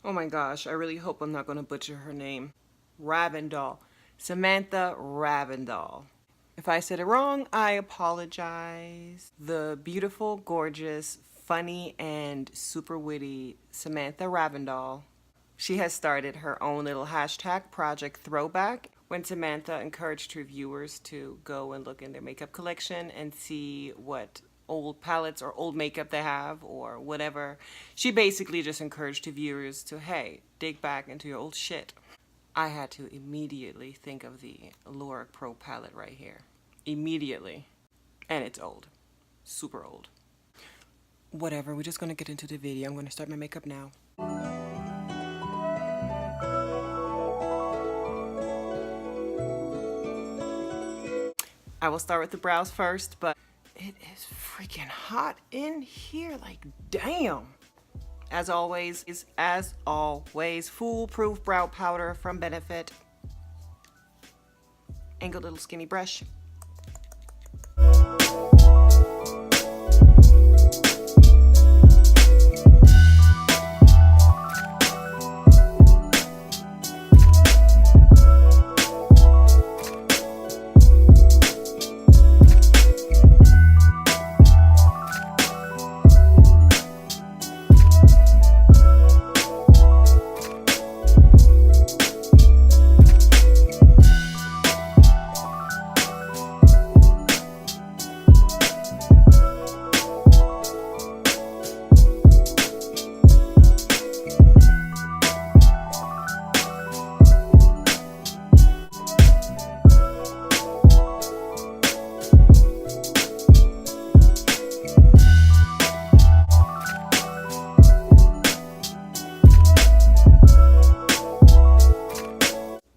Oh my gosh, I really hope I'm not going to butcher her name. Ravndahl. Samantha Ravndahl. If I said it wrong, I apologize. The beautiful, gorgeous, funny, and super witty Samantha Ravndahl. She has started her own little hashtag, Project Throwback, when Samantha encouraged her viewers to go and look in their makeup collection and see what old palettes or old makeup they have or whatever. She basically just encouraged her viewers to, hey, dig back into your old shit. I had to immediately think of the Lorac Pro palette right here. Immediately. And it's old. Super old. Whatever, we're just gonna get into the video. I'm gonna start my makeup now. I will start with the brows first, but it is freaking hot in here, like damn. As always, foolproof brow powder from Benefit. Angled little skinny brush.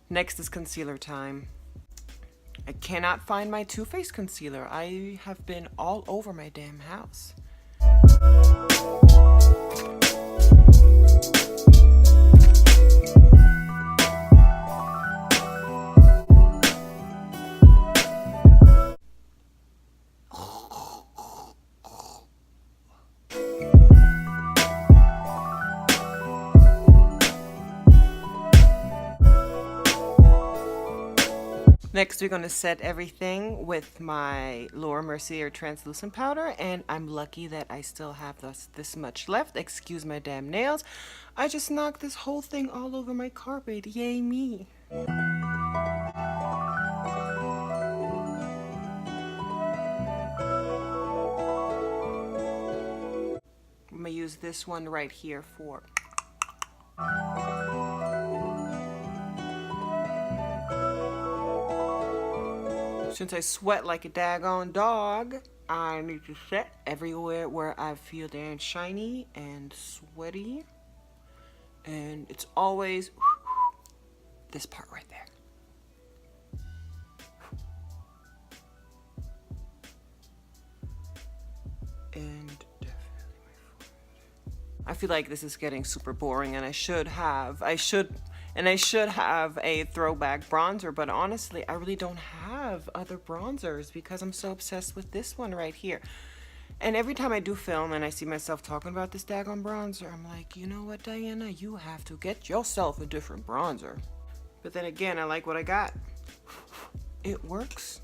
Next is concealer time. I cannot find my Too Faced concealer. I have been all over my damn house. Next, we're going to set everything with my Laura Mercier translucent powder, and I'm lucky that I still have this much left. Excuse my damn nails. I just knocked this whole thing all over my carpet. Yay me. I'm going to use this one right here for... Since I sweat like a daggone dog, I need to set everywhere where I feel damn shiny and sweaty. And it's always this part right there. And definitely my forehead. I feel like this is getting super boring, and I should have a throwback bronzer, but honestly, I really don't have other bronzers because I'm so obsessed with this one right here. And every time I do film and I see myself talking about this daggone bronzer, I'm like, you know what, Diana, you have to get yourself a different bronzer. But then again, I like what I got. It works.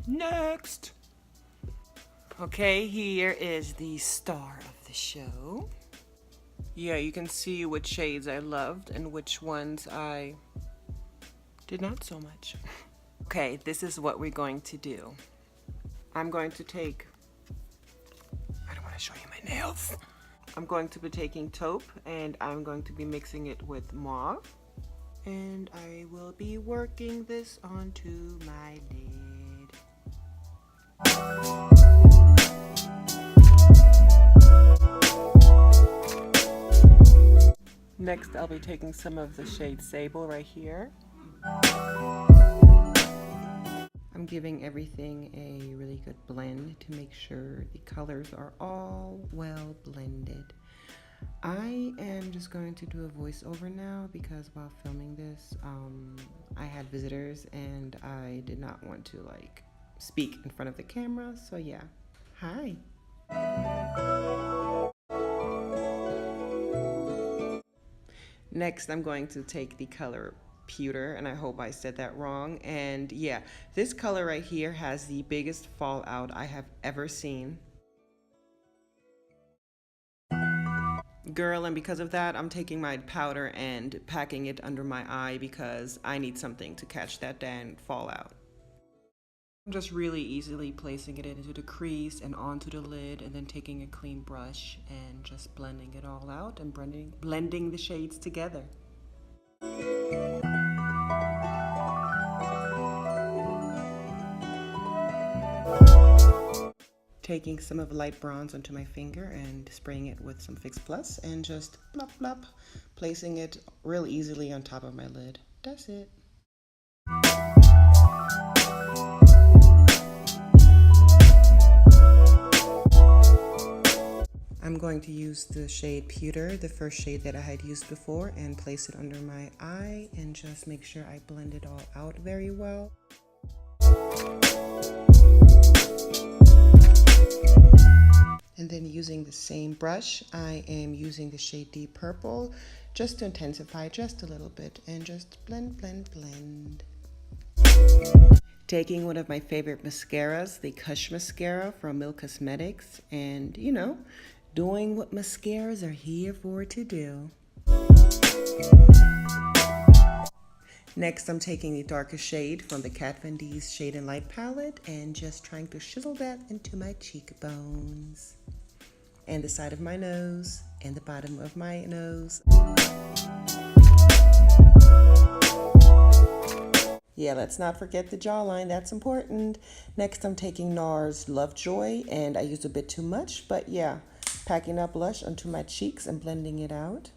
Next. Okay, here is the star of the show. Yeah, you can see which shades I loved and which ones I did not so much. Okay, this is what we're going to do. I'm going to take... I don't want to show you my nails. I'm going to be taking taupe, and I'm going to be mixing it with mauve. And I will be working this onto my lid. Next, I'll be taking some of the shade Sable right here. I'm giving everything a really good blend to make sure the colors are all well blended. I am just going to do a voiceover now because while filming this, I had visitors and I did not want to like speak in front of the camera. So yeah, hi. Next, I'm going to take the color pewter, and I hope I said that wrong. And yeah, this color right here has the biggest fallout I have ever seen. Girl, and because of that, I'm taking my powder and packing it under my eye because I need something to catch that damn fallout. I'm just really easily placing it into the crease and onto the lid, and then taking a clean brush and just blending it all out and blending the shades together. Taking some of light bronze onto my finger and spraying it with some Fix Plus and just blop blop, placing it real easily on top of my lid. That's it. I'm going to use the shade Pewter, the first shade that I had used before, and place it under my eye and just make sure I blend it all out very well. And then using the same brush, I am using the shade Deep Purple just to intensify just a little bit and just blend, blend, blend. Taking one of my favorite mascaras, the Kush mascara from Milk Cosmetics, and you know, doing what mascaras are here for to do. Next, I'm taking the darkest shade from the Kat Von D's Shade and Light palette and just trying to chisel that into my cheekbones and the side of my nose and the bottom of my nose. Yeah, let's not forget the jawline, that's important. Next, I'm taking NARS Lovejoy, and I used a bit too much, but yeah, packing up blush onto my cheeks and blending it out.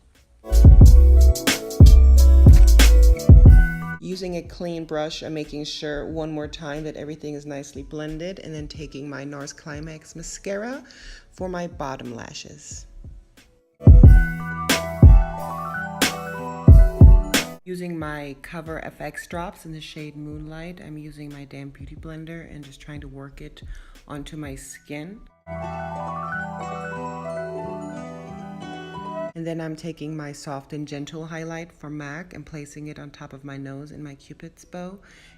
Using a clean brush and making sure one more time that everything is nicely blended, and then taking my NARS Climax mascara for my bottom lashes. Using my Cover FX drops in the shade Moonlight, I'm using my damn beauty blender and just trying to work it onto my skin. And then I'm taking my Soft and Gentle highlight from MAC and placing it on top of my nose in my Cupid's bow.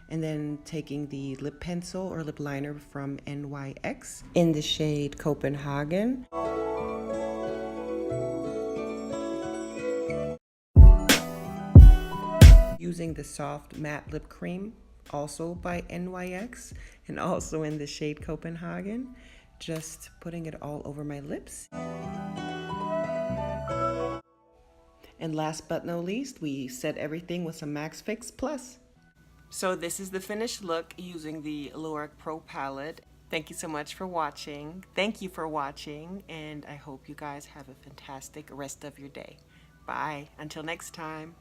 And then taking the lip pencil or lip liner from NYX in the shade Copenhagen. Using the Soft Matte Lip Cream, also by NYX, and also in the shade Copenhagen. Just putting it all over my lips. And last but not least, we set everything with some MAC Fix Plus. So this is the finished look using the Lorac Pro palette. Thank you so much for watching. Thank you for watching, and I hope you guys have a fantastic rest of your day. Bye. Until next time.